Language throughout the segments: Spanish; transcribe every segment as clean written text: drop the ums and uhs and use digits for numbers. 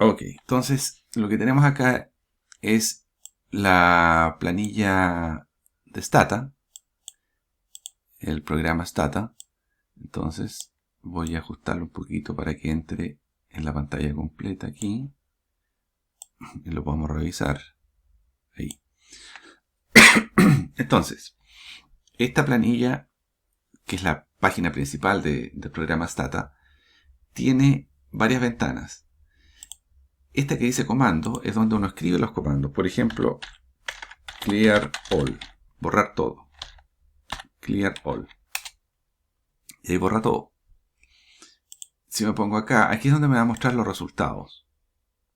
Ok, entonces lo que tenemos acá es la planilla de Stata, el programa Stata. Entonces voy a ajustarlo un poquito para que entre en la pantalla completa aquí y lo podamos revisar. Ahí. Entonces, esta planilla, que es la página principal del programa Stata, tiene varias ventanas. Esta que dice comando es donde uno escribe los comandos. Por ejemplo, clear all, borrar todo. Clear all. Y ahí borra todo. Si me pongo acá, aquí es donde me va a mostrar los resultados.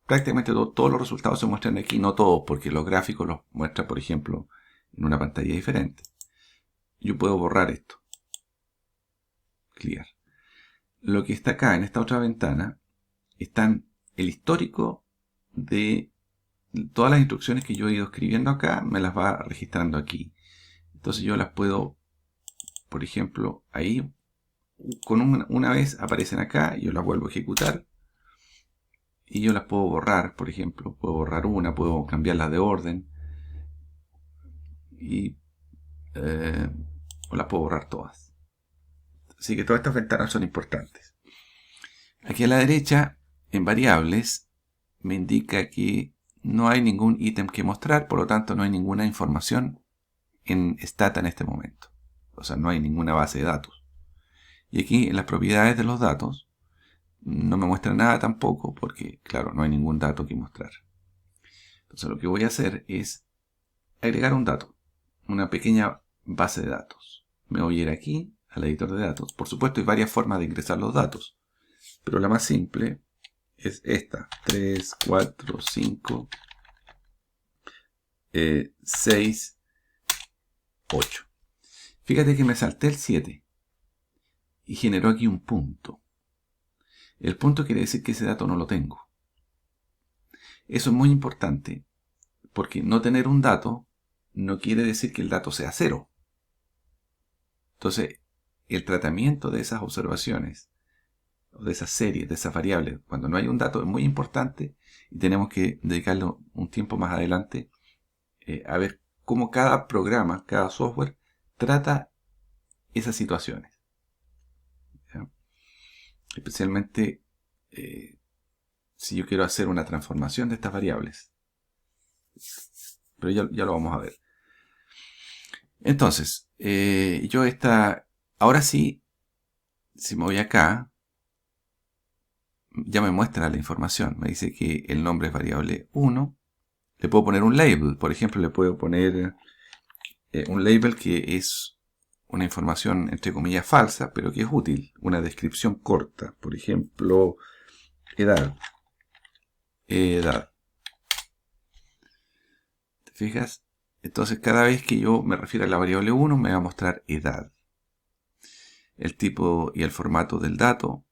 Prácticamente todos los resultados se muestran aquí, no todos, porque los gráficos los muestra, por ejemplo, en una pantalla diferente. Yo puedo borrar esto. Clear. Lo que está acá, en esta otra ventana, están el histórico de todas las instrucciones que yo he ido escribiendo acá, me las va registrando aquí. Entonces yo las puedo, por ejemplo, ahí, con una vez aparecen acá, yo las vuelvo a ejecutar. Y yo las puedo borrar, por ejemplo. Puedo borrar una, puedo cambiarlas de orden. Y o las puedo borrar todas. Así que todas estas ventanas son importantes. Aquí a la derecha, en variables, me indica que no hay ningún ítem que mostrar, por lo tanto no hay ninguna información en Stata en este momento. O sea, no hay ninguna base de datos. Y aquí en las propiedades de los datos, no me muestra nada tampoco, porque claro, no hay ningún dato que mostrar. Entonces lo que voy a hacer es agregar un dato, una pequeña base de datos. Me voy a ir aquí al editor de datos. Por supuesto hay varias formas de ingresar los datos, pero la más simple es esta: 3, 4, 5, 6, 8. Fíjate que me salté el 7 y generó aquí un punto. El punto quiere decir que ese dato no lo tengo. Eso es muy importante, porque no tener un dato no quiere decir que el dato sea cero. Entonces, el tratamiento de esas observaciones, o de esas series, de esas variables, cuando no hay un dato, es muy importante y tenemos que dedicarle un tiempo más adelante a ver cómo cada programa, cada software, trata esas situaciones. ¿Ya? Especialmente si yo quiero hacer una transformación de estas variables. Pero ya lo vamos a ver. Entonces, ahora sí, si me voy acá, ya me muestra la información. Me dice que el nombre es variable 1. Le puedo poner un label. Por ejemplo, le puedo poner un label que es una información, entre comillas, falsa, pero que es útil. Una descripción corta. Por ejemplo, edad. Edad. ¿Te fijas? Entonces, cada vez que yo me refiero a la variable 1, me va a mostrar edad. El tipo y el formato del dato.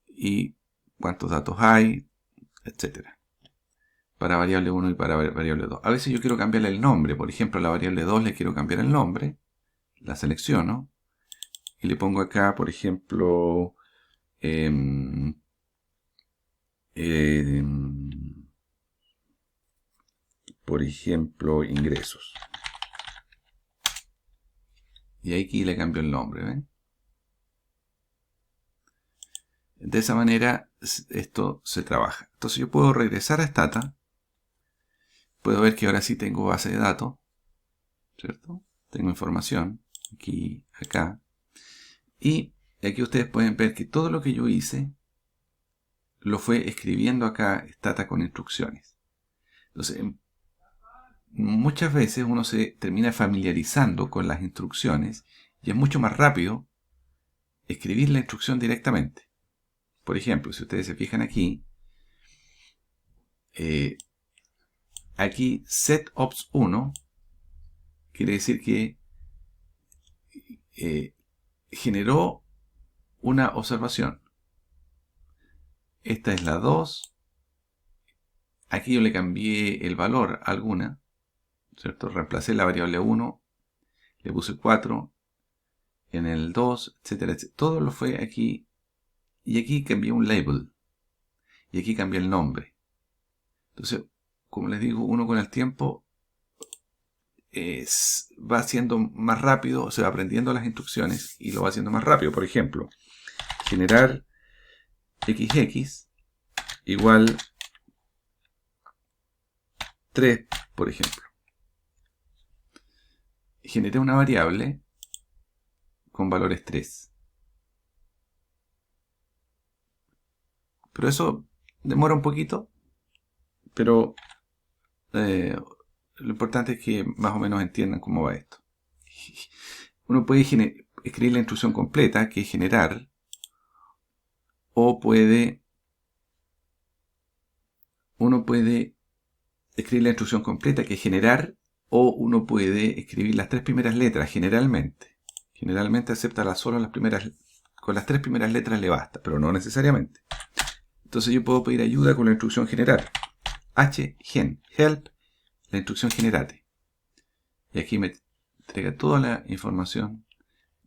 Y cuántos datos hay, etcétera. Para variable 1 y para variable 2. A veces yo quiero cambiarle el nombre. Por ejemplo, a la variable 2 le quiero cambiar el nombre. La selecciono. Y le pongo acá, por ejemplo, ingresos. Y aquí le cambio el nombre. ¿Ven? De esa manera esto se trabaja. Entonces yo puedo regresar a Stata. Puedo ver que ahora sí tengo base de datos. ¿Cierto? Tengo información. Aquí, acá. Y aquí ustedes pueden ver que todo lo que yo hice lo fue escribiendo acá Stata con instrucciones. Entonces, muchas veces uno se termina familiarizando con las instrucciones y es mucho más rápido escribir la instrucción directamente. Por ejemplo, si ustedes se fijan aquí, aquí setOps1 quiere decir que generó una observación. Esta es la 2. Aquí yo le cambié el valor a alguna, ¿cierto? Reemplacé la variable 1, le puse 4, en el 2, etcétera, etcétera. Todo lo fue aquí. Y aquí cambié un label. y aquí cambié el nombre. Entonces, como les digo, uno con el tiempo va haciendo más rápido, se va aprendiendo las instrucciones y lo va haciendo más rápido. Por ejemplo, generar xx igual 3, por ejemplo. Generé una variable con valores 3. Pero eso demora un poquito, pero lo importante es que más o menos entiendan cómo va esto. Uno puede escribir la instrucción completa, que es generar, o uno puede escribir la instrucción completa, que es generar, o uno puede escribir las 3 primeras letras, generalmente. Generalmente acepta solo las primeras, con las 3 primeras letras le basta, pero no necesariamente. Entonces yo puedo pedir ayuda con la instrucción generar. Gen, help, la instrucción generate. Y aquí me entrega toda la información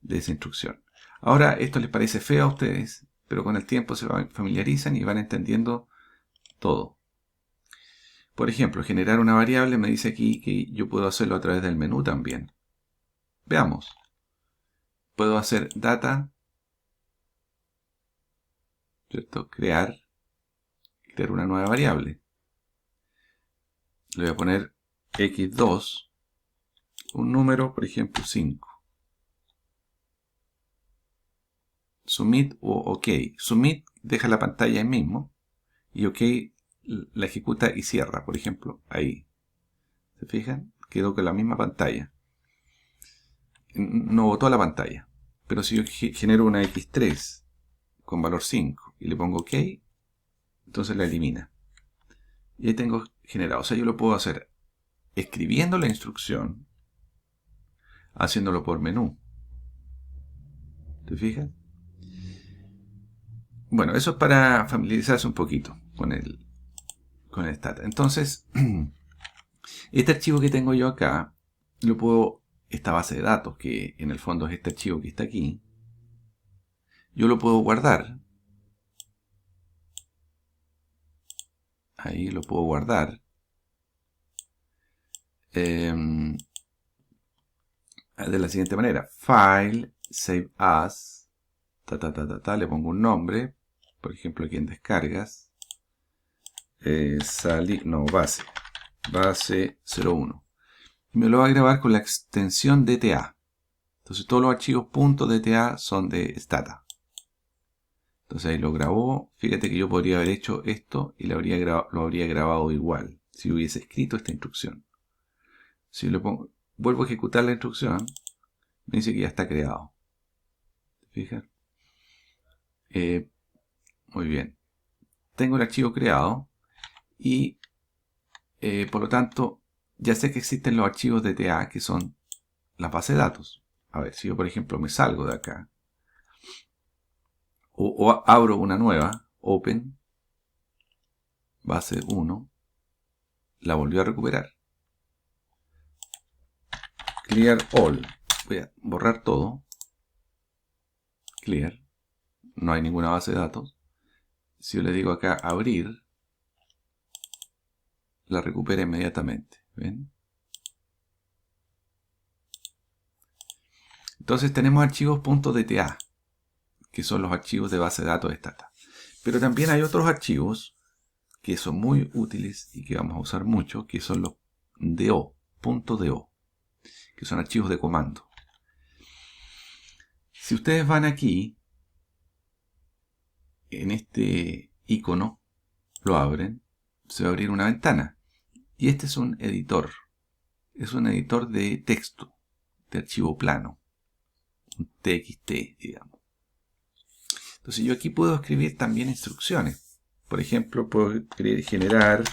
de esa instrucción. Ahora esto les parece feo a ustedes, pero con el tiempo se familiarizan y van entendiendo todo. Por ejemplo, generar una variable me dice aquí que yo puedo hacerlo a través del menú también. Veamos. Puedo hacer data, ¿cierto? Crear una nueva variable. Le voy a poner x2, un número, por ejemplo, 5. Submit o OK. Submit deja la pantalla ahí mismo y OK la ejecuta y cierra, por ejemplo, ahí. ¿Se fijan? Quedó con la misma pantalla. No botó la pantalla. Pero si yo genero una x3 con valor 5 y le pongo OK, entonces la elimina. Y ahí tengo generado. O sea, yo lo puedo hacer escribiendo la instrucción, haciéndolo por menú. ¿Te fijas? Bueno, eso es para familiarizarse un poquito con el Stata. Entonces, este archivo que tengo yo acá, lo puedo, esta base de datos, que en el fondo es este archivo que está aquí, yo lo puedo guardar. Ahí lo puedo guardar. De la siguiente manera. File, Save As, le pongo un nombre. Por ejemplo, aquí en descargas. Base 01. Y me lo va a grabar con la extensión DTA. Entonces todos los archivos .dta son de Stata. Entonces ahí lo grabó. Fíjate que yo podría haber hecho esto y lo habría grabado igual si hubiese escrito esta instrucción. Si lo pongo, vuelvo a ejecutar la instrucción, me dice que ya está creado. ¿Te fijas? Muy bien. Tengo el archivo creado y por lo tanto ya sé que existen los archivos DTA que son las bases de datos. A ver, si yo por ejemplo me salgo de acá o abro una nueva, Open, base 1, la volvió a recuperar. Clear all. Voy a borrar todo. Clear. No hay ninguna base de datos. Si yo le digo acá abrir, la recupera inmediatamente. ¿Ven? Entonces tenemos archivos .dta, que son los archivos de base de datos de Stata. Pero también hay otros archivos que son muy útiles y que vamos a usar mucho, que son los .do, que son archivos de comando. Si ustedes van aquí, en este icono, lo abren, se va a abrir una ventana. Y este es un editor. Es un editor de texto, de archivo plano. Un TXT, digamos. Entonces yo aquí puedo escribir también instrucciones. Por ejemplo, puedo generar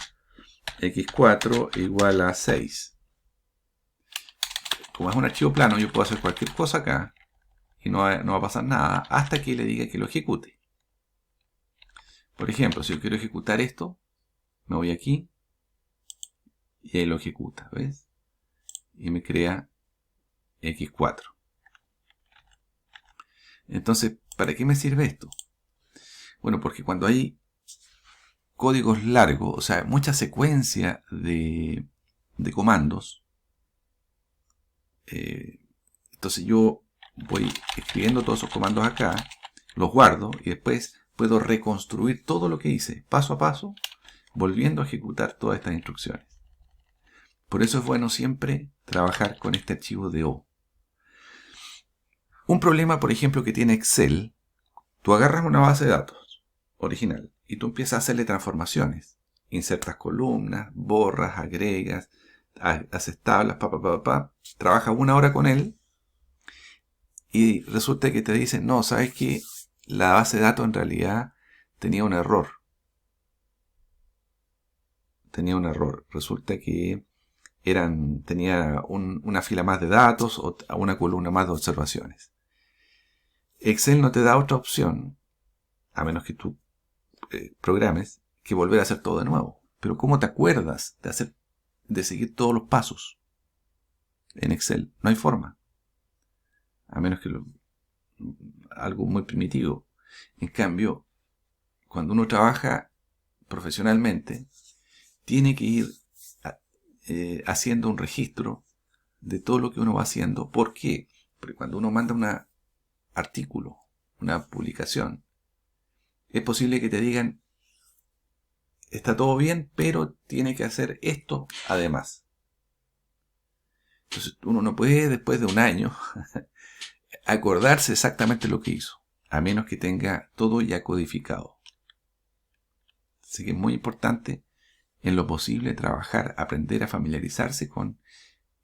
x4 igual a 6. Como es un archivo plano, yo puedo hacer cualquier cosa acá y no va a pasar nada hasta que le diga que lo ejecute. Por ejemplo, si yo quiero ejecutar esto, me voy aquí y ahí lo ejecuta, ¿ves? Y me crea x4. Entonces, ¿para qué me sirve esto? Bueno, porque cuando hay códigos largos, o sea, mucha secuencia de comandos. Entonces yo voy escribiendo todos esos comandos acá, los guardo y después puedo reconstruir todo lo que hice paso a paso, volviendo a ejecutar todas estas instrucciones. Por eso es bueno siempre trabajar con este archivo de O. Un problema, por ejemplo, que tiene Excel, tú agarras una base de datos original y tú empiezas a hacerle transformaciones. Insertas columnas, borras, agregas, haces tablas, trabajas 1 hora con él y resulta que te dicen, no, ¿sabes qué? La base de datos en realidad tenía un error. Resulta que tenía una fila más de datos o una columna más de observaciones. Excel no te da otra opción, a menos que tú programes, que volver a hacer todo de nuevo. Pero ¿cómo te acuerdas de seguir todos los pasos en Excel? No hay forma. A menos que algo muy primitivo. En cambio, cuando uno trabaja profesionalmente, tiene que ir haciendo un registro de todo lo que uno va haciendo. ¿Por qué? Porque cuando uno manda un artículo, una publicación, es posible que te digan, está todo bien, pero tiene que hacer esto además. Entonces uno no puede, después de un año, acordarse exactamente lo que hizo, a menos que tenga todo ya codificado. Así que es muy importante, en lo posible, trabajar, aprender a familiarizarse con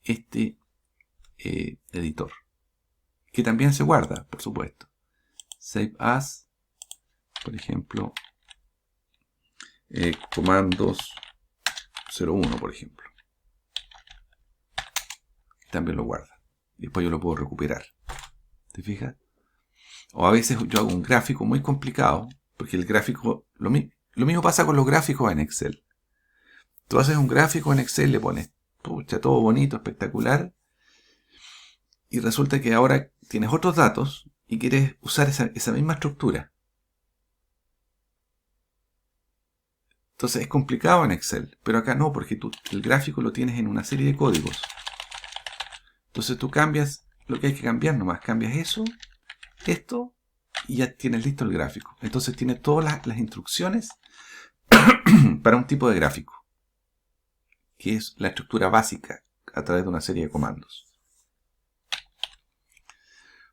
este editor, que también se guarda, por supuesto. Save as, por ejemplo, comandos 01, por ejemplo. También lo guarda. Después yo lo puedo recuperar. ¿Te fijas? O a veces yo hago un gráfico muy complicado, porque el gráfico, lo mismo pasa con los gráficos en Excel. Tú haces un gráfico en Excel, le pones, pucha, todo bonito, espectacular, y resulta que ahora tienes otros datos y quieres usar esa misma estructura. Entonces es complicado en Excel, pero acá no, porque el gráfico lo tienes en una serie de códigos. Entonces tú cambias lo que hay que cambiar nomás, cambias esto, y ya tienes listo el gráfico. Entonces tiene todas las instrucciones para un tipo de gráfico, que es la estructura básica a través de una serie de comandos.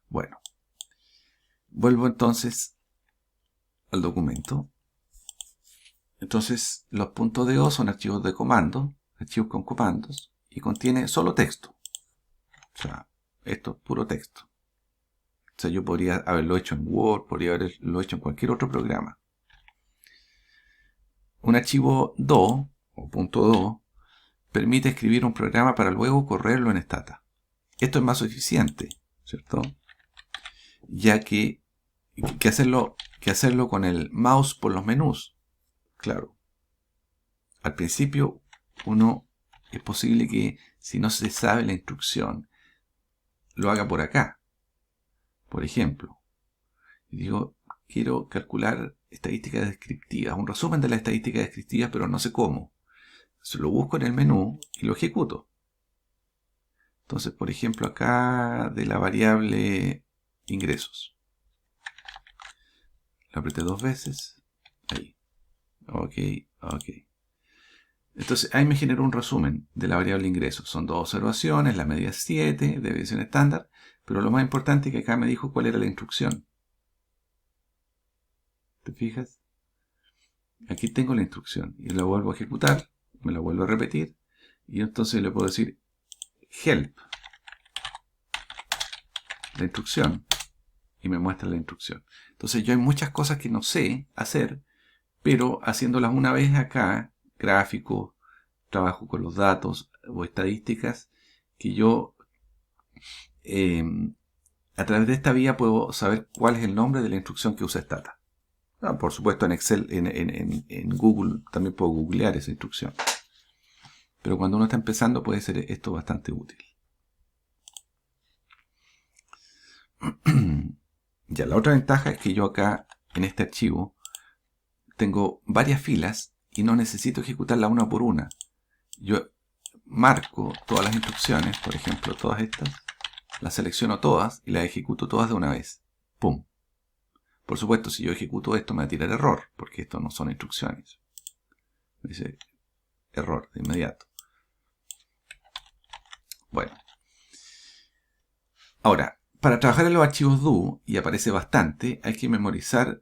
Bueno, vuelvo entonces al documento. Entonces los puntos de O son archivos de comando, archivos con comandos, y contiene solo texto. O sea, esto es puro texto. O sea, yo podría haberlo hecho en Word, podría haberlo hecho en cualquier otro programa. Un archivo .do o .do permite escribir un programa para luego correrlo en Stata. Esto es más eficiente, ¿cierto? Ya que hacerlo con el mouse por los menús. Claro. Al principio, es posible que si no se sabe la instrucción, lo haga por acá. Por ejemplo, digo, quiero calcular estadísticas descriptivas, un resumen de las estadísticas descriptivas, pero no sé cómo. Entonces lo busco en el menú y lo ejecuto. Entonces, por ejemplo, acá de la variable ingresos. Lo apreté 2 veces. Ahí. Ok. Entonces, ahí me generó un resumen de la variable ingresos. Son 2 observaciones, la medida es 7, deviación estándar, pero lo más importante es que acá me dijo cuál era la instrucción. ¿Te fijas? Aquí tengo la instrucción y la vuelvo a ejecutar, me la vuelvo a repetir y entonces le puedo decir help, la instrucción, y me muestra la instrucción. Entonces yo hay muchas cosas que no sé hacer, pero haciéndolas una vez acá, gráficos, trabajo con los datos o estadísticas, que yo a través de esta vía puedo saber cuál es el nombre de la instrucción que usa Stata. Por supuesto en Excel, en Google también puedo googlear esa instrucción. Pero cuando uno está empezando puede ser esto bastante útil. Ya, la otra ventaja es que yo acá en este archivo tengo varias filas y no necesito ejecutarla una por una. Yo marco todas las instrucciones, por ejemplo, todas estas, las selecciono todas y las ejecuto todas de una vez. ¡Pum! Por supuesto, si yo ejecuto esto me va a tirar error, porque esto no son instrucciones. Me dice error de inmediato. Bueno. Ahora, para trabajar en los archivos do, y aparece bastante, hay que memorizar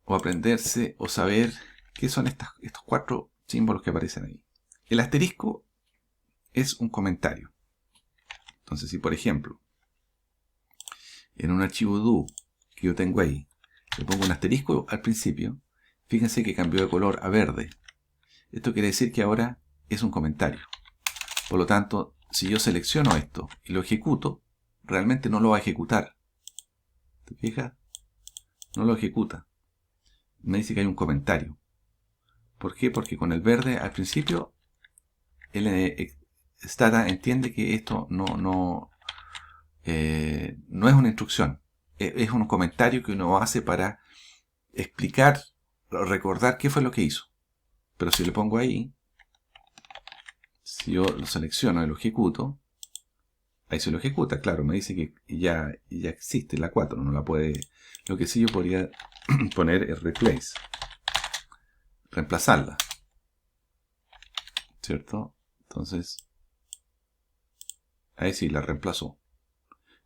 o aprenderse o saber qué son estos 4 símbolos que aparecen ahí. El asterisco es un comentario. Entonces, si por ejemplo, en un archivo do que yo tengo ahí, le pongo un asterisco al principio, fíjense que cambió de color a verde. Esto quiere decir que ahora es un comentario. Por lo tanto, si yo selecciono esto y lo ejecuto, realmente no lo va a ejecutar. ¿Te fijas? No lo ejecuta. Me dice que hay un comentario. ¿Por qué? Porque con el verde al principio, el Stata entiende que esto no es una instrucción. Es un comentario que uno hace para explicar, recordar qué fue lo que hizo. Pero si le pongo ahí, si yo lo selecciono y lo ejecuto, ahí se lo ejecuta, claro, me dice que ya existe la 4, no la puede... Lo que sí yo podría poner es replace, reemplazarla, ¿cierto? Entonces, ahí sí la reemplazó.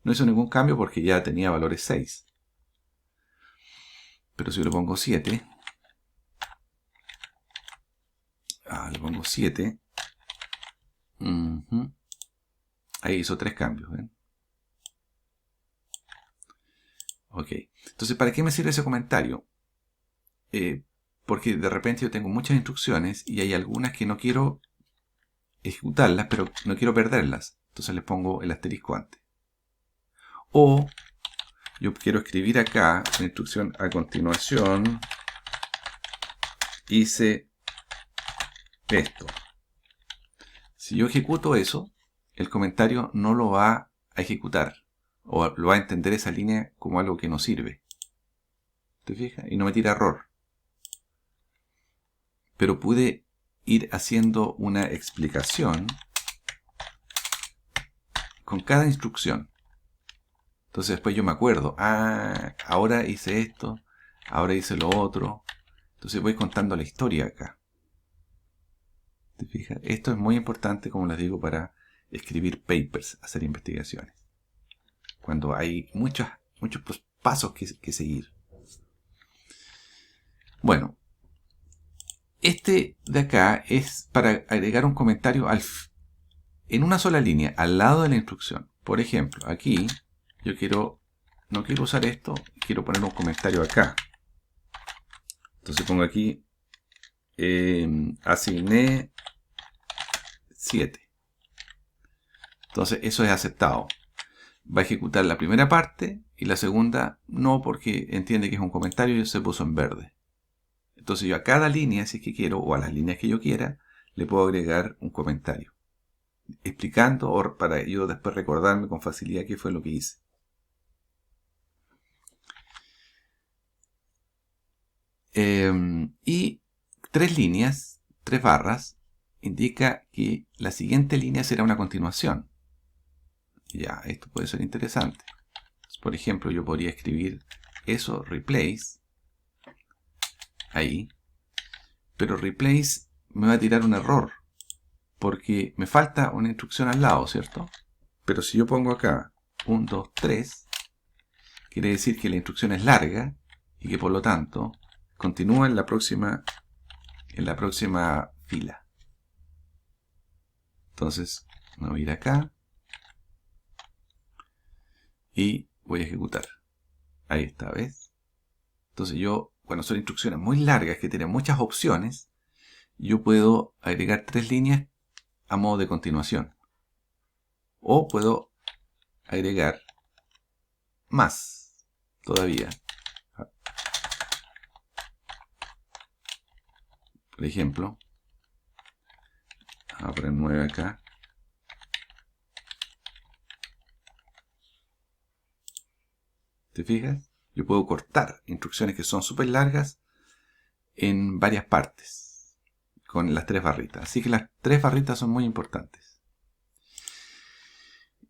No hizo ningún cambio porque ya tenía valores 6. Pero si yo le pongo 7, le pongo 7, ahí hizo 3 cambios, ¿ven? Ok, entonces ¿para qué me sirve ese comentario? Porque de repente yo tengo muchas instrucciones y hay algunas que no quiero ejecutarlas, pero no quiero perderlas. Entonces les pongo el asterisco antes. O yo quiero escribir acá la instrucción a continuación. Hice esto. Si yo ejecuto eso, el comentario no lo va a ejecutar. O lo va a entender esa línea como algo que no sirve. ¿Te fijas? Y no me tira error. Pero pude ir haciendo una explicación con cada instrucción. Entonces después yo me acuerdo, ahora hice esto, ahora hice lo otro. Entonces voy contando la historia acá. ¿Te fijas? Esto es muy importante, como les digo, para escribir papers, hacer investigaciones. Cuando hay muchos pasos que seguir. Bueno, este de acá es para agregar un comentario en una sola línea, al lado de la instrucción. Por ejemplo, aquí yo no quiero usar esto, quiero poner un comentario acá. Entonces pongo aquí, asigné 7. Entonces eso es aceptado. Va a ejecutar la primera parte y la segunda no, porque entiende que es un comentario y se puso en verde. Entonces yo a cada línea, si es que quiero, o a las líneas que yo quiera, le puedo agregar un comentario explicando, o para yo después recordarme con facilidad qué fue lo que hice. Y 3 líneas, 3 barras, indica que la siguiente línea será una continuación. Ya, esto puede ser interesante. Por ejemplo, yo podría escribir eso, replace, ahí, pero replace me va a tirar un error, porque me falta una instrucción al lado, ¿cierto? Pero si yo pongo acá 1, 2, 3, quiere decir que la instrucción es larga y que por lo tanto continúa en la próxima fila. Entonces me voy a ir acá y voy a ejecutar. Ahí está, ¿ves? Entonces yo, cuando son instrucciones muy largas que tienen muchas opciones, yo puedo agregar 3 líneas a modo de continuación. O puedo agregar más todavía. Por ejemplo, voy a poner 9 acá. ¿Te fijas? Yo puedo cortar instrucciones que son súper largas en varias partes, con las 3 barritas. Así que las 3 barritas son muy importantes.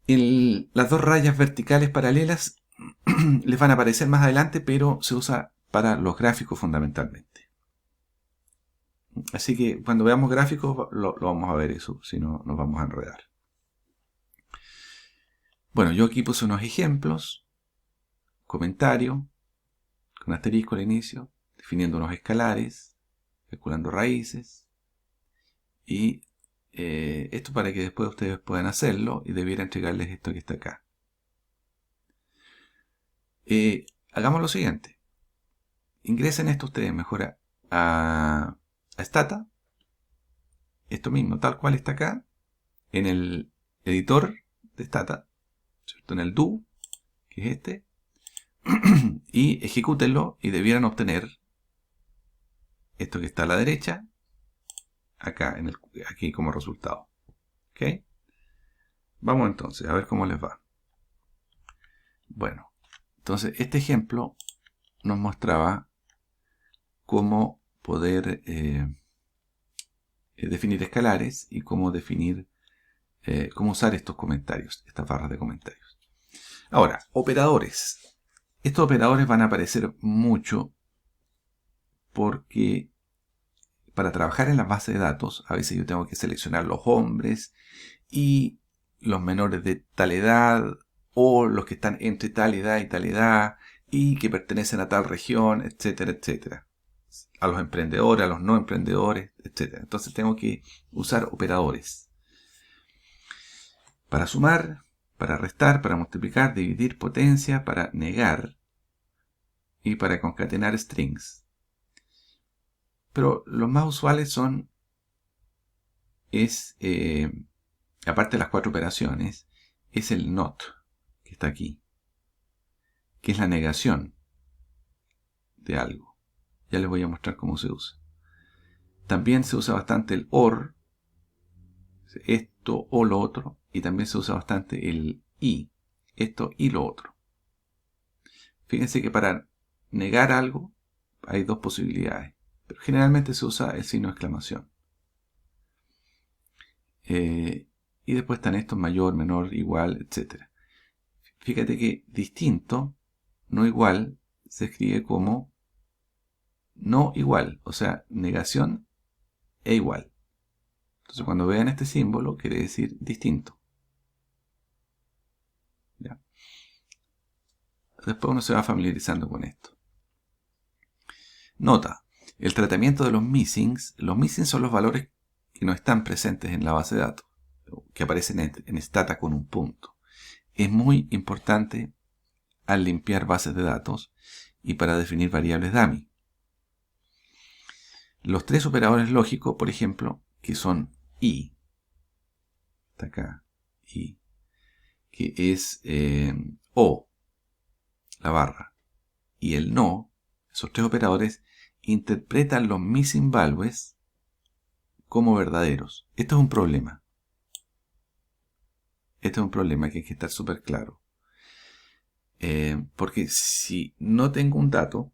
Las 2 rayas verticales paralelas les van a aparecer más adelante, pero se usa para los gráficos fundamentalmente. Así que cuando veamos gráficos lo vamos a ver eso, si no nos vamos a enredar. Bueno, yo aquí puse unos ejemplos, comentario, con asterisco al inicio, definiendo unos escalares, calculando raíces, y esto para que después ustedes puedan hacerlo y debiera entregarles esto que está acá. Hagamos lo siguiente. Ingresen esto ustedes mejor a Stata. Esto mismo, tal cual está acá, en el editor de Stata, ¿cierto? En el do, que es este, y ejecútenlo y debieran obtener esto que está a la derecha, acá, aquí como resultado. ¿Ok? Vamos entonces a ver cómo les va. Bueno, entonces este ejemplo nos mostraba cómo poder definir escalares y cómo definir, cómo usar estos comentarios, estas barras de comentarios. Ahora, operadores. Estos operadores van a aparecer mucho porque para trabajar en las bases de datos, a veces yo tengo que seleccionar los hombres y los menores de tal edad, o los que están entre tal edad y tal edad, y que pertenecen a tal región, etcétera, etcétera. A los emprendedores, a los no emprendedores, etcétera. Entonces tengo que usar operadores. Para sumar, para restar, para multiplicar, dividir, potencia, para negar y para concatenar strings. Pero los más usuales son, aparte de las 4 operaciones, es el not, que está aquí, que es la negación de algo. Ya les voy a mostrar cómo se usa. También se usa bastante el or, esto o lo otro, y también se usa bastante el y, esto y lo otro. Fíjense que para negar algo hay 2 posibilidades, pero generalmente se usa el signo de exclamación. Y después están estos mayor, menor, igual, etc. Fíjate que distinto, no igual, se escribe como no igual, o sea, negación e igual. Entonces cuando vean este símbolo quiere decir distinto. ¿Ya? Después uno se va familiarizando con esto. Nota, el tratamiento de los missings. Los missings son los valores que no están presentes en la base de datos, que aparecen en Stata con un punto. Es muy importante al limpiar bases de datos y para definir variables dummy. Los 3 operadores lógicos, por ejemplo, que son y, está acá, y, que es o, la barra, y el no, esos 3 operadores interpretan los missing values como verdaderos. Esto es un problema. Esto es un problema que hay que estar súper claro. Porque si no tengo un dato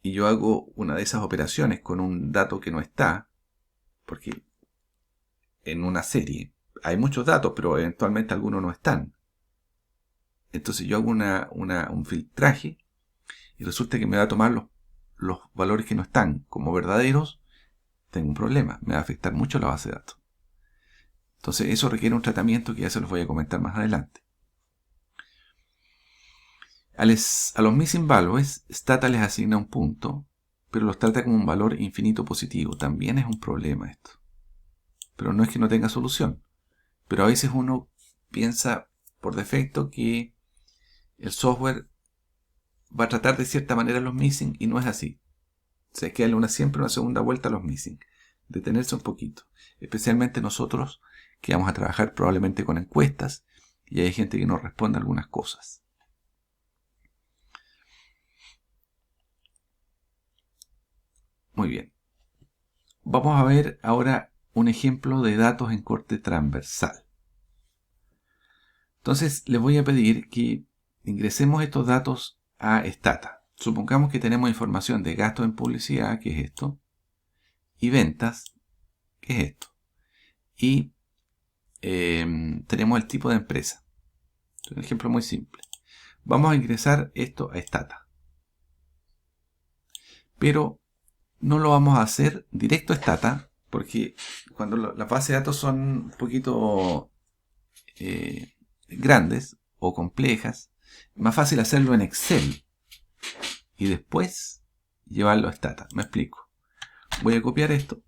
y yo hago una de esas operaciones con un dato que no está, porque en una serie hay muchos datos, pero eventualmente algunos no están. Entonces yo hago un filtraje y resulta que me va a tomar los valores que no están como verdaderos. Tengo un problema, me va a afectar mucho la base de datos. Entonces eso requiere un tratamiento que ya se los voy a comentar más adelante. A los missing values, Stata les asigna un punto, pero los trata como un valor infinito positivo. También es un problema esto. Pero no es que no tenga solución. Pero a veces uno piensa por defecto que el software va a tratar de cierta manera los missing y no es así. O sea, hay que darle siempre una segunda vuelta a los missing. Detenerse un poquito. Especialmente nosotros que vamos a trabajar probablemente con encuestas y hay gente que nos responde algunas cosas. Muy bien. Vamos a ver ahora un ejemplo de datos en corte transversal. Entonces les voy a pedir que ingresemos estos datos a Stata. Supongamos que tenemos información de gastos en publicidad, que es esto, y ventas, que es esto. Y tenemos el tipo de empresa. Es un ejemplo muy simple. Vamos a ingresar esto a Stata. Pero no lo vamos a hacer directo a Stata, porque cuando las bases de datos son un poquito grandes o complejas, es más fácil hacerlo en Excel y después llevarlo a Stata. Me explico. Voy a copiar esto.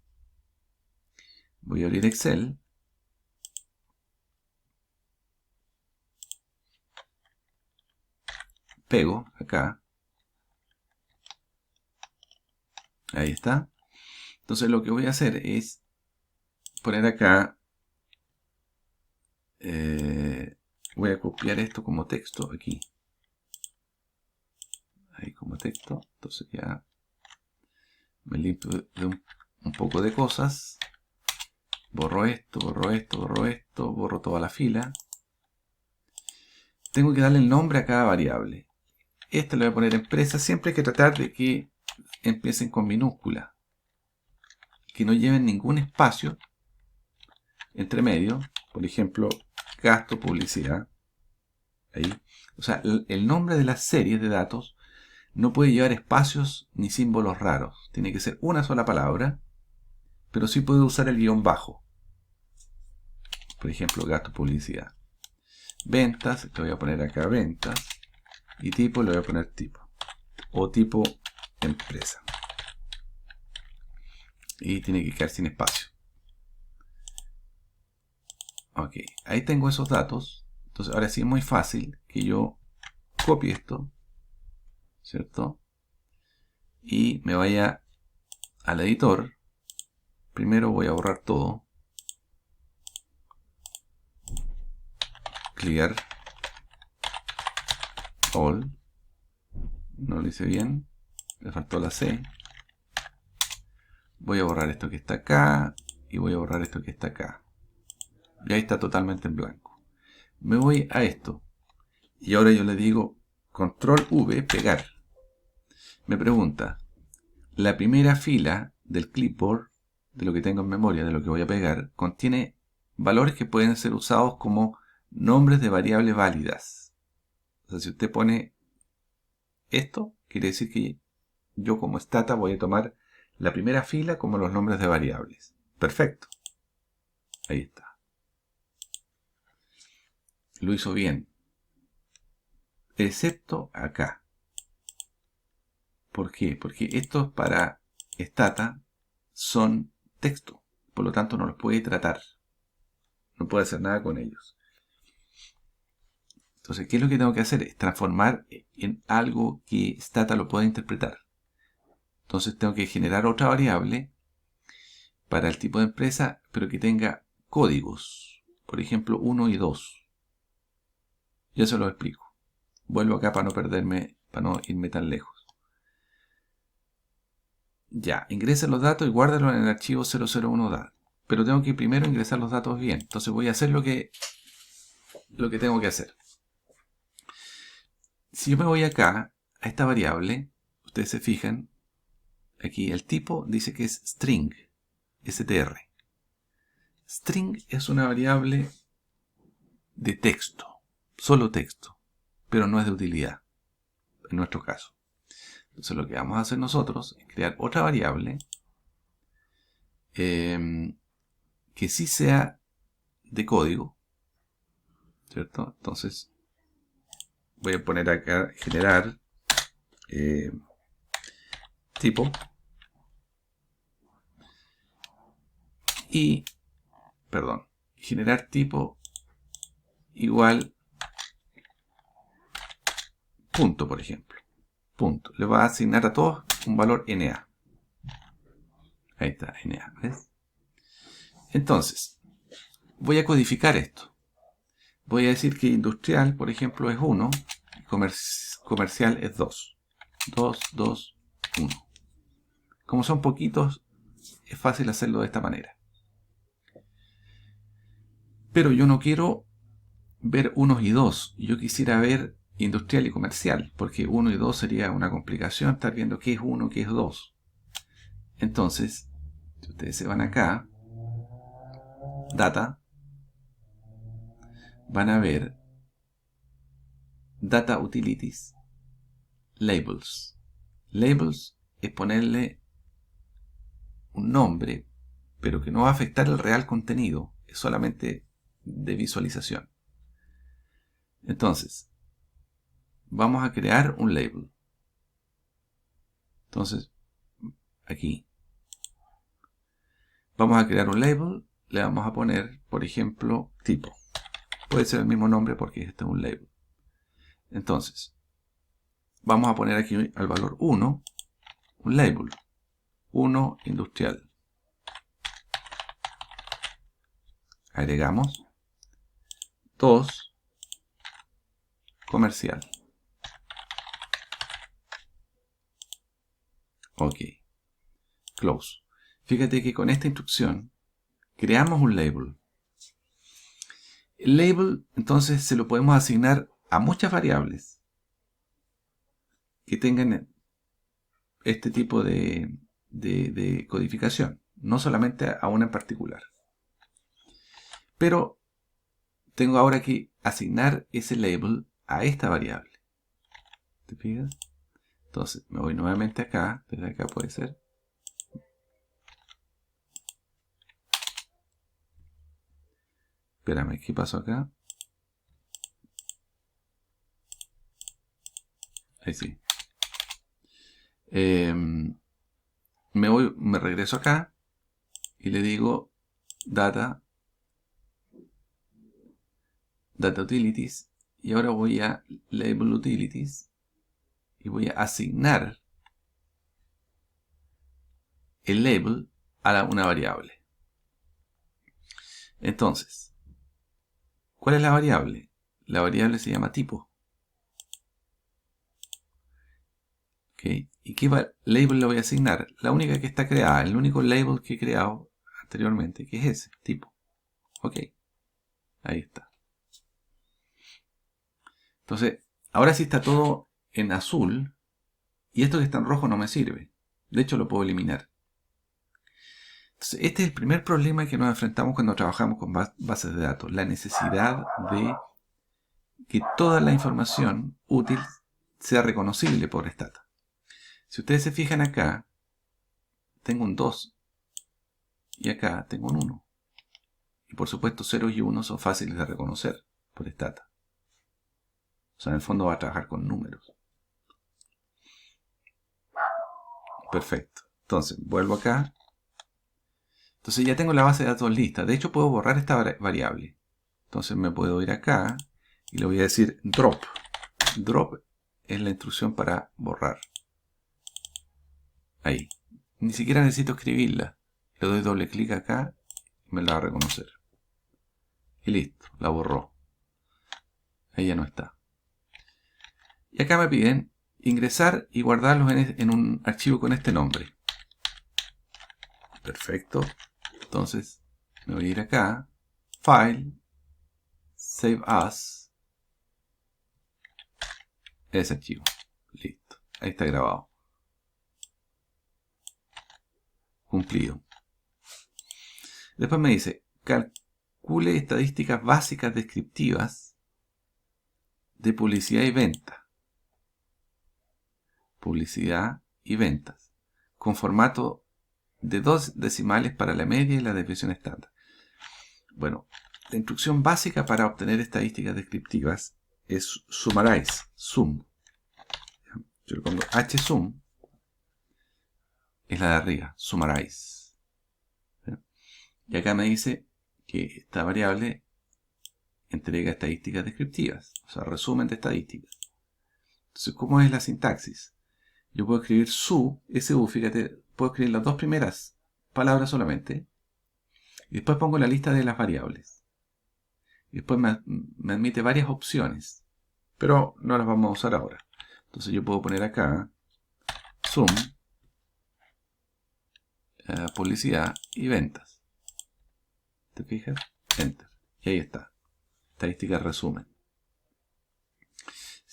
Voy a abrir Excel. Pego acá. Ahí está. Entonces lo que voy a hacer es poner acá. Voy a copiar esto como texto aquí. Ahí como texto. Entonces ya me limpio de un poco de cosas. Borro esto, borro esto, borro esto, borro toda la fila. Tengo que darle el nombre a cada variable. Este le voy a poner empresa. Siempre hay que tratar de que empiecen con minúscula. Que no lleven ningún espacio entre medio. Por ejemplo, gasto, publicidad. Ahí. O sea, el nombre de las series de datos no puede llevar espacios ni símbolos raros. Tiene que ser una sola palabra. Pero sí puede usar el guión bajo. Por ejemplo, gasto, publicidad. Ventas, le voy a poner acá ventas. Y tipo, le voy a poner tipo. O tipo empresa. Y tiene que quedar sin espacio. Ok, ahí tengo esos datos. Entonces ahora sí es muy fácil que yo copie esto, ¿cierto? Y me vaya al editor. Primero voy a borrar todo. Clear all. No lo hice bien. Le faltó la C. Voy a borrar esto que está acá. Y voy a borrar esto que está acá. Y ahí está totalmente en blanco. Me voy a esto. Y ahora yo le digo control V, pegar. Me pregunta, la primera fila del clipboard, de lo que tengo en memoria, de lo que voy a pegar, contiene valores que pueden ser usados como nombres de variables válidas. O sea, si usted pone esto, quiere decir que yo como Stata voy a tomar la primera fila como los nombres de variables. Perfecto. Ahí está. Lo hizo bien. Excepto acá. ¿Por qué? Porque estos para Stata son texto. Por lo tanto no los puede tratar. No puede hacer nada con ellos. Entonces, ¿qué es lo que tengo que hacer? Es transformar en algo que Stata lo pueda interpretar. Entonces tengo que generar otra variable para el tipo de empresa, pero que tenga códigos. Por ejemplo, 1 y 2. Ya se lo explico. Vuelvo acá para no perderme, para no irme tan lejos. Ya, ingresen los datos y guárdenlos en el archivo 001 pero tengo que primero ingresar los datos bien. Entonces voy a hacer lo que tengo que hacer. Si yo me voy acá a esta variable, ustedes se fijan, aquí el tipo dice que es string, str. String es una variable de texto, solo texto, pero no es de utilidad, en nuestro caso. Entonces lo que vamos a hacer nosotros es crear otra variable que sí sea de código, ¿cierto? Entonces voy a poner acá generar tipo y, perdón, generar tipo igual punto, por ejemplo. Punto. Le va a asignar a todos un valor NA. Ahí está, NA, ¿ves? Entonces, voy a codificar esto. Voy a decir que industrial, por ejemplo, es 1, y comercial es 2. 2, 2, 1. Como son poquitos, es fácil hacerlo de esta manera. Pero yo no quiero ver 1 y 2. Yo quisiera ver industrial y comercial, porque 1 y 2 sería una complicación estar viendo qué es 1, qué es 2. Entonces, si ustedes se van acá, Data, van a ver Data Utilities, Labels. Labels es ponerle un nombre, pero que no va a afectar el real contenido, es solamente de visualización. Entonces, vamos a crear un label. Entonces, aquí, vamos a crear un label, le vamos a poner, por ejemplo, tipo. Puede ser el mismo nombre porque este es un label. Entonces, vamos a poner aquí al valor 1, un label, 1 industrial. Agregamos 2 comercial. Ok. Close. Fíjate que con esta instrucción creamos un label. El label entonces se lo podemos asignar a muchas variables que tengan este tipo de codificación, no solamente a una en particular. Pero tengo ahora que asignar ese label a esta variable. ¿Te fijas? Entonces me voy nuevamente acá, desde acá puede ser. Espérame, ¿qué pasó acá? Ahí sí. Me regreso acá y le digo Data Utilities, y ahora voy a Label Utilities y voy a asignar el label a una variable. Entonces, ¿cuál es la variable? La variable se llama tipo. ¿Okay? ¿Y qué label le voy a asignar? La única que está creada, el único label que he creado anteriormente, que es ese, tipo. Ok, ahí está. Entonces, ahora sí está todo en azul, y esto que está en rojo no me sirve. De hecho, lo puedo eliminar. Entonces, este es el primer problema que nos enfrentamos cuando trabajamos con bases de datos. La necesidad de que toda la información útil sea reconocible por Stata. Si ustedes se fijan acá, tengo un 2 y acá tengo un 1. Y por supuesto 0 y 1 son fáciles de reconocer por Stata. O sea, en el fondo va a trabajar con números. Perfecto. Entonces, vuelvo acá. Entonces ya tengo la base de datos lista. De hecho, puedo borrar esta variable. Entonces me puedo ir acá y le voy a decir drop. Drop es la instrucción para borrar. Ahí. Ni siquiera necesito escribirla. Le doy doble clic acá y me la va a reconocer. Y listo, la borró. Ahí ya no está. Y acá me piden ingresar y guardarlos en un archivo con este nombre. Perfecto. Entonces me voy a ir acá. File. Save as. Ese archivo. Listo. Ahí está grabado. Cumplido. Después me dice, calcule estadísticas básicas descriptivas de publicidad y venta. Publicidad y ventas. Con formato de 2 decimales para la media y la desviación estándar. Bueno, la instrucción básica para obtener estadísticas descriptivas es summarize, sum. Yo le pongo hsum, es la de arriba, summarize. Y acá me dice que esta variable entrega estadísticas descriptivas, o sea, resumen de estadísticas. Entonces, ¿cómo es la sintaxis? Yo puedo escribir su, fíjate, puedo escribir las dos primeras palabras solamente, y después pongo la lista de las variables. Y después me admite varias opciones, pero no las vamos a usar ahora. Entonces yo puedo poner acá sum, publicidad y ventas. ¿Te fijas? Enter. Y ahí está. Estadísticas resumen.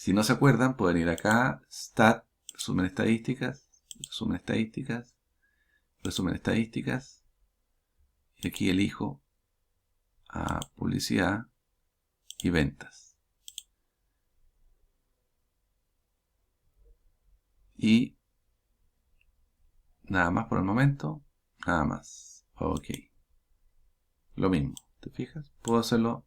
Si no se acuerdan, pueden ir acá, Stat, resumen estadísticas, resumen estadísticas, resumen estadísticas, y aquí elijo a publicidad y ventas. Y nada más por el momento, nada más. Ok. Lo mismo, ¿te fijas? Puedo hacerlo,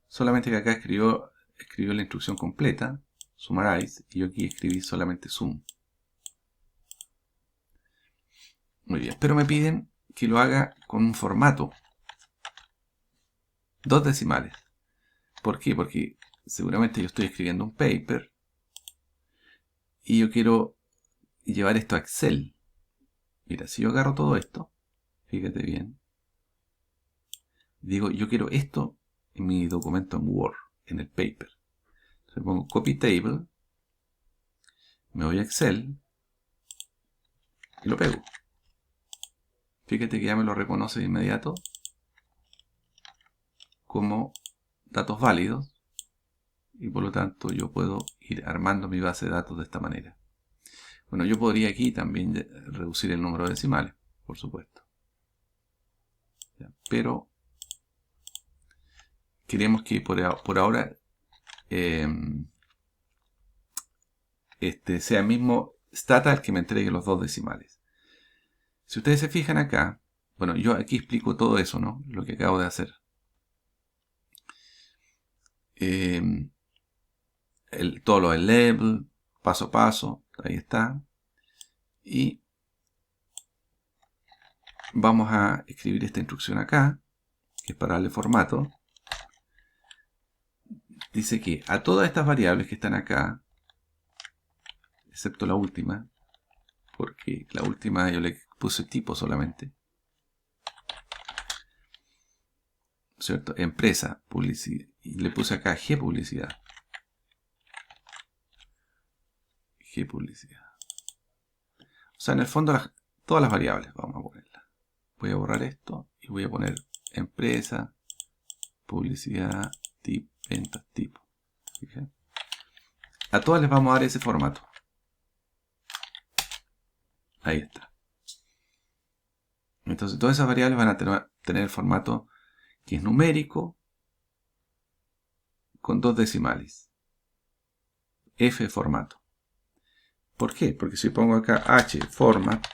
solamente que acá escribió la instrucción completa, summarize, y yo aquí escribí solamente sum. Muy bien, pero me piden que lo haga con un formato. 2 decimales. ¿Por qué? Porque seguramente yo estoy escribiendo un paper y yo quiero llevar esto a Excel. Mira, si yo agarro todo esto, fíjate bien, digo, yo quiero esto en mi documento en Word, en el paper. Entonces pongo copy table, me voy a Excel y lo pego. Fíjate que ya me lo reconoce de inmediato como datos válidos y por lo tanto yo puedo ir armando mi base de datos de esta manera. Bueno, yo podría aquí también reducir el número de decimales, por supuesto. ¿Ya? Pero queremos que por ahora sea el mismo Stata el que me entregue los 2 decimales. Si ustedes se fijan acá, bueno, yo aquí explico todo eso, ¿no? Lo que acabo de hacer. Todo lo del label, paso a paso, ahí está. Y vamos a escribir esta instrucción acá, que es para darle formato. Dice que a todas estas variables que están acá, excepto la última, porque la última yo le puse tipo solamente, ¿cierto? Empresa, publicidad, y le puse acá G publicidad. G publicidad. O sea, en el fondo todas las variables vamos a ponerlas. Voy a borrar esto y voy a poner empresa, publicidad, tip, ventas, tipo. ¿Fíjense? A todas les vamos a dar ese formato. Ahí está. Entonces todas esas variables van a tener el formato que es numérico con 2 decimales. F formato. ¿Por qué? Porque si pongo acá H format,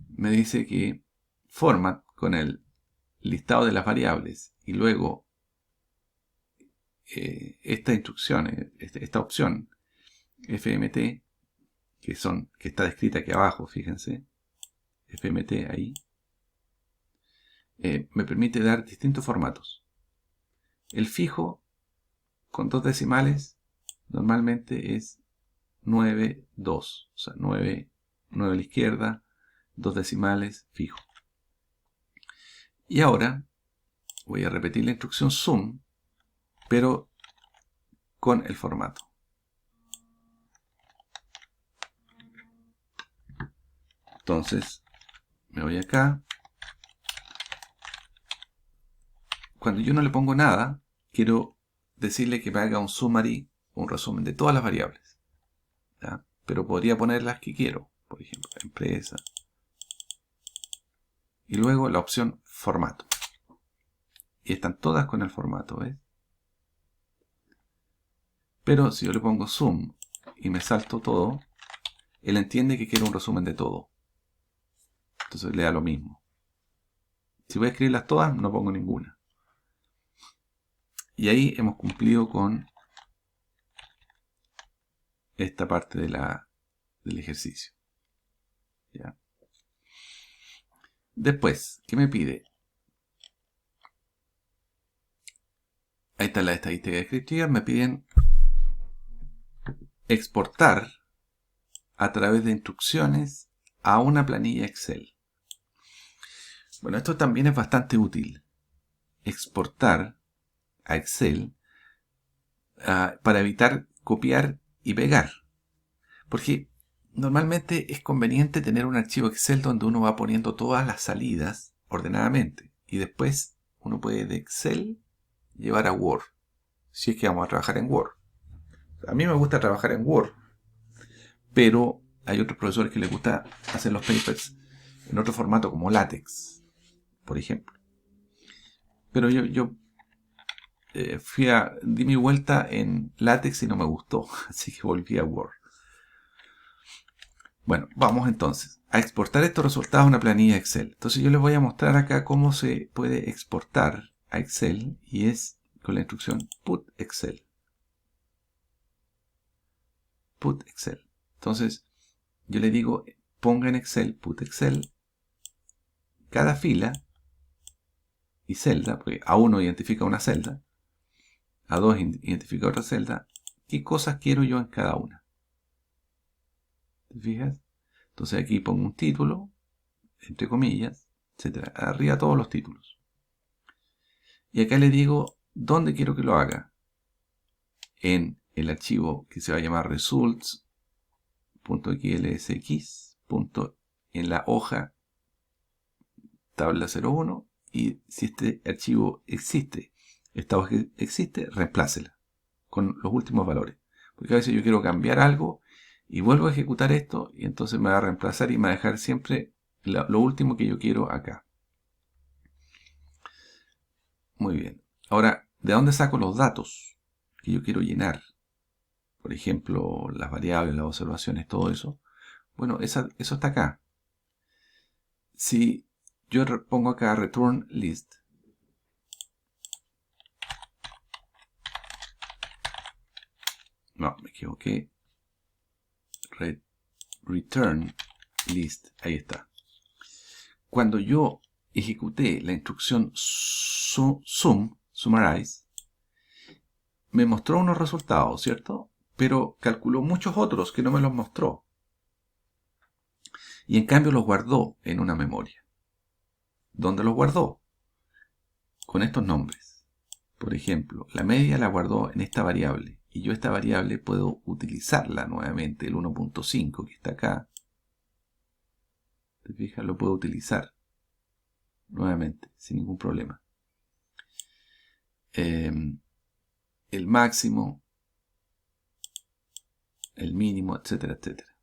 me dice que format con el listado de las variables y luego esta instrucción, esta opción FMT, que está descrita aquí abajo, fíjense, FMT ahí, me permite dar distintos formatos. El fijo con 2 decimales normalmente es 9, 2, o sea, 9 a la izquierda, 2 decimales, fijo. Y ahora voy a repetir la instrucción sum, pero con el formato. Entonces, me voy acá. Cuando yo no le pongo nada, quiero decirle que me haga un summary, un resumen de todas las variables. ¿Ya? Pero podría poner las que quiero. Por ejemplo, empresa. Y luego la opción formato. Y están todas con el formato, ¿ves? Pero si yo le pongo zoom y me salto todo, él entiende que quiero un resumen de todo. Entonces le da lo mismo. Si voy a escribirlas todas, no pongo ninguna. Y ahí hemos cumplido con esta parte del ejercicio. ¿Ya? Después, ¿qué me pide? Ahí está la estadística descriptiva. Me piden exportar a través de instrucciones a una planilla Excel. Bueno, esto también es bastante útil. Exportar a Excel para evitar copiar y pegar. Porque normalmente es conveniente tener un archivo Excel donde uno va poniendo todas las salidas ordenadamente. Y después uno puede de Excel llevar a Word. Si es que vamos a trabajar en Word. A mí me gusta trabajar en Word, pero hay otros profesores que les gusta hacer los papers en otro formato como LaTeX, por ejemplo. Pero yo di mi vuelta en LaTeX y no me gustó, así que volví a Word. Bueno, vamos entonces a exportar estos resultados a una planilla Excel. Entonces yo les voy a mostrar acá cómo se puede exportar a Excel y es con la instrucción put Excel. Put Excel. Entonces yo le digo ponga en Excel, put Excel, cada fila y celda, porque A1 identifica una celda, A2 identifica otra celda, qué cosas quiero yo en cada una. ¿Te fijas? Entonces aquí pongo un título, entre comillas, etcétera. Arriba todos los títulos. Y acá le digo dónde quiero que lo haga. En el archivo que se va a llamar results.xlsx. En la hoja tabla 01. Y si este archivo existe, esta hoja existe, reemplácela con los últimos valores. Porque a veces yo quiero cambiar algo y vuelvo a ejecutar esto y entonces me va a reemplazar y me va a dejar siempre lo último que yo quiero acá. Muy bien. Ahora, ¿de dónde saco los datos que yo quiero llenar? Por ejemplo, las variables, las observaciones, todo eso. Bueno, eso está acá. Si yo pongo acá return list, no, me equivoqué. Return list, ahí está. Cuando yo ejecuté la instrucción summarize, me mostró unos resultados, ¿cierto? Pero calculó muchos otros que no me los mostró. Y en cambio los guardó en una memoria. ¿Dónde los guardó? Con estos nombres. Por ejemplo, la media la guardó en esta variable. Y yo esta variable puedo utilizarla nuevamente, el 1.5 que está acá. ¿Te fijas? Lo puedo utilizar nuevamente, sin ningún problema. El máximo, el mínimo, etcétera, etcétera.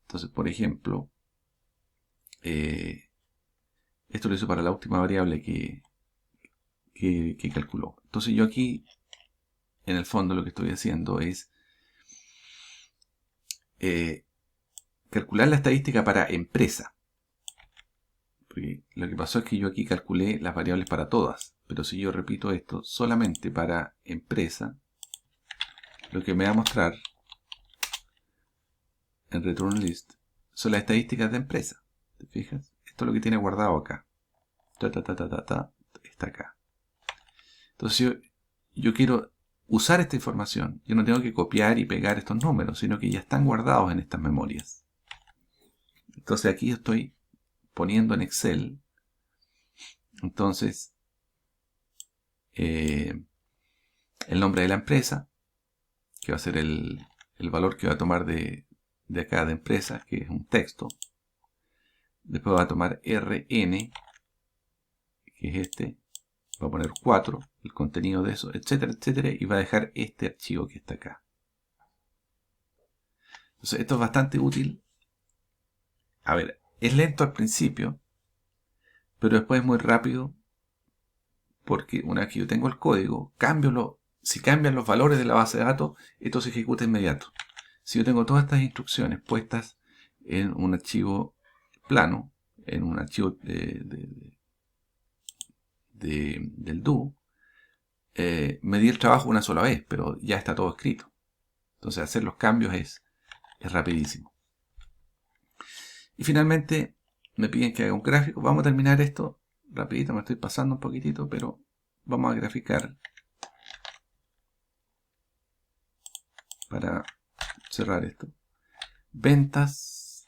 Entonces, por ejemplo, esto lo hizo para la última variable que calculó. Entonces yo aquí, en el fondo, lo que estoy haciendo es calcular la estadística para empresa. Porque lo que pasó es que yo aquí calculé las variables para todas. Pero si yo repito esto solamente para empresa, lo que me va a mostrar en return list son las estadísticas de empresa. ¿Te fijas? Esto es lo que tiene guardado acá. Está acá. Entonces yo quiero usar esta información. Yo no tengo que copiar y pegar estos números, sino que ya están guardados en estas memorias. Entonces aquí estoy poniendo en Excel. Entonces el nombre de la empresa, que va a ser el valor que va a tomar de acá de empresa, que es un texto. Después va a tomar RN, que es este. Va a poner 4, el contenido de eso, etcétera, etcétera. Y va a dejar este archivo que está acá. Entonces esto es bastante útil. A ver, es lento al principio, pero después es muy rápido. Porque una vez que yo tengo el código, si cambian los valores de la base de datos, esto se ejecuta inmediato. Si yo tengo todas estas instrucciones puestas en un archivo plano, en un archivo del do, me di el trabajo una sola vez, pero ya está todo escrito. Entonces hacer los cambios es rapidísimo. Y finalmente me piden que haga un gráfico. Vamos a terminar esto rapidito, me estoy pasando un poquitito, pero vamos a graficar para cerrar esto. Ventas,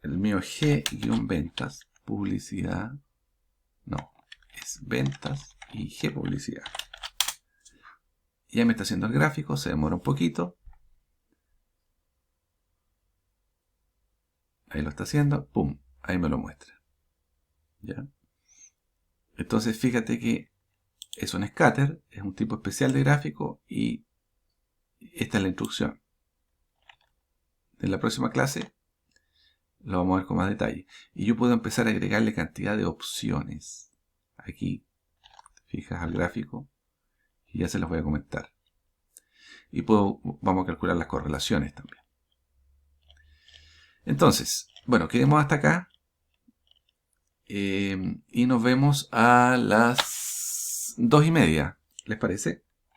el mío es G-ventas, publicidad, no, es ventas y G publicidad. Ya me está haciendo el gráfico, se demora un poquito. Ahí lo está haciendo, pum, ahí me lo muestra. ¿Ya? Entonces fíjate que es un scatter, es un tipo especial de gráfico y esta es la instrucción. En la próxima clase lo vamos a ver con más detalle. Y yo puedo empezar a agregarle cantidad de opciones. Aquí, fijas al gráfico, y ya se las voy a comentar. Y vamos a calcular las correlaciones también. Entonces, bueno, quedemos hasta acá. Y nos vemos a las 2:30. ¿Les parece?